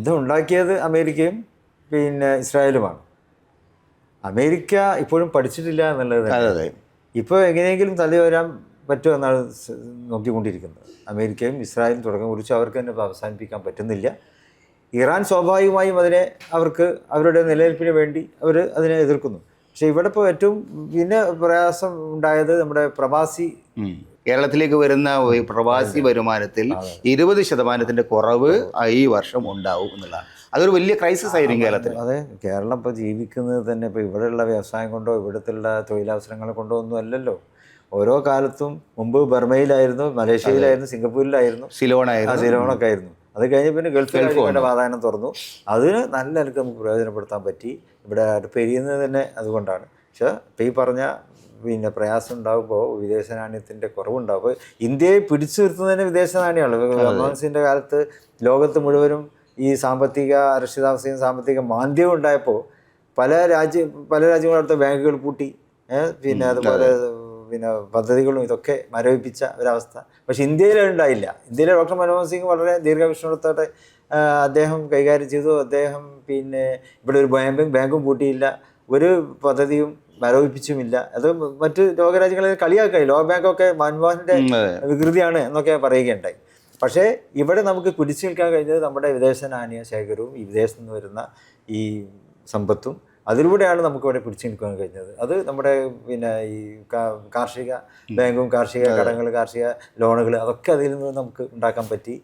യുദ്ധം ഉണ്ടാക്കിയത് അമേരിക്കയും പിന്നെ ഇസ്രായേലുമാണ്. അമേരിക്ക ഇപ്പോഴും പഠിച്ചിട്ടില്ല എന്നുള്ളത് തന്നെ. ഇപ്പോൾ എങ്ങനെയെങ്കിലും തല വരാൻ പറ്റുമോ എന്നാണ് നോക്കിക്കൊണ്ടിരിക്കുന്നത്. അമേരിക്കയും ഇസ്രായേലും തുടക്കം കുറിച്ച് അവർക്ക് തന്നെ അവസാനിപ്പിക്കാൻ പറ്റുന്നില്ല. ഇറാൻ സ്വാഭാവികമായും അതിനെ അവരുടെ നിലനിൽപ്പിന് വേണ്ടി അതിനെ എതിർക്കുന്നു. പക്ഷെ ഇവിടെ ഇപ്പോൾ ഏറ്റവും പിന്നെ പ്രയാസം ഉണ്ടായത് നമ്മുടെ പ്രവാസി കേരളത്തിലേക്ക് വരുന്ന പ്രവാസി വരുമാനത്തിൽ 20% കുറവ് ഈ വർഷം ഉണ്ടാവും എന്നുള്ളതാണ്. അതൊരു വലിയ ക്രൈസിസ് ആയിരിക്കും കേരളത്തിൽ. അതെ, കേരളം ഇപ്പോൾ ജീവിക്കുന്നത് തന്നെ ഇപ്പോൾ ഇവിടെയുള്ള വ്യവസായം കൊണ്ടോ ഇവിടുത്തെ തൊഴിലവസരങ്ങൾ കൊണ്ടോ ഒന്നും അല്ലല്ലോ. ഓരോ കാലത്തും മുമ്പ് ബർമയിലായിരുന്നു, മലേഷ്യയിലായിരുന്നു, സിംഗപ്പൂരിലായിരുന്നു, സിലോണൊക്കെ ആയിരുന്നു. അത് കഴിഞ്ഞ് പിന്നെ ഗൾഫ് രാജ്യങ്ങളുടെ വാതായനം തുറന്നു. അതിന് നല്ല നിലക്ക് നമുക്ക് പ്രയോജനപ്പെടുത്താൻ പറ്റി. ഇവിടെ പെരിയുന്നത് തന്നെ അതുകൊണ്ടാണ്. പക്ഷേ ഇപ്പോൾ ഈ പറഞ്ഞ പിന്നെ പ്രയാസം ഉണ്ടാകുമ്പോൾ വിദേശ നാണ്യത്തിൻ്റെ കുറവുണ്ടാകുമ്പോൾ ഇന്ത്യയെ പിടിച്ചു നിർത്തുന്നതിന് വിദേശ നാണ്യമാണ്. മൻമോഹൻ സിംഗിൻ്റെ കാലത്ത് ലോകത്ത് മുഴുവനും ഈ സാമ്പത്തിക അരക്ഷിതാവസ്ഥയും സാമ്പത്തിക മാന്ദ്യവും ഉണ്ടായപ്പോൾ പല രാജ്യങ്ങളും അടുത്ത ബാങ്കുകൾ പൂട്ടി, പിന്നെ അതുപോലെ പിന്നെ പദ്ധതികളും ഇതൊക്കെ മരവിപ്പിച്ച ഒരവസ്ഥ. പക്ഷെ ഇന്ത്യയിൽ ഉണ്ടായില്ല. ഇന്ത്യയിലെ ഡോക്ടർ മൻമോഹൻ സിംഗ് വളരെ ദീർഘവീക്ഷണത്തോടെ അദ്ദേഹം കൈകാര്യം ചെയ്തു. അദ്ദേഹം പിന്നെ ഇവിടെ ഒരു ബാങ്കും പൂട്ടിയില്ല, ഒരു പദ്ധതിയും മരവിപ്പിച്ചുമില്ല. അത് മറ്റ് ലോകരാജ്യങ്ങളെ കളിയാക്കായി. ലോക ബാങ്കൊക്കെ മൻമോഹൻ്റെ വികൃതിയാണ് എന്നൊക്കെ പറയുകയുണ്ടായി. പക്ഷേ ഇവിടെ നമുക്ക് പിടിച്ചു നിൽക്കാൻ കഴിഞ്ഞത് നമ്മുടെ വിദേശ നാണ്യ ശേഖരവും ഈ വിദേശത്ത് നിന്ന് വരുന്ന ഈ സമ്പത്തും അതിലൂടെയാണ് നമുക്കിവിടെ പിടിച്ചു നിൽക്കാൻ കഴിഞ്ഞത്. അത് നമ്മുടെ പിന്നെ ഈ കാർഷിക ബാങ്കും കാർഷിക കടങ്ങൾ, കാർഷിക ലോണുകൾ, അതൊക്കെ അതിൽ നിന്ന് നമുക്ക് ഉണ്ടാക്കാൻ പറ്റി.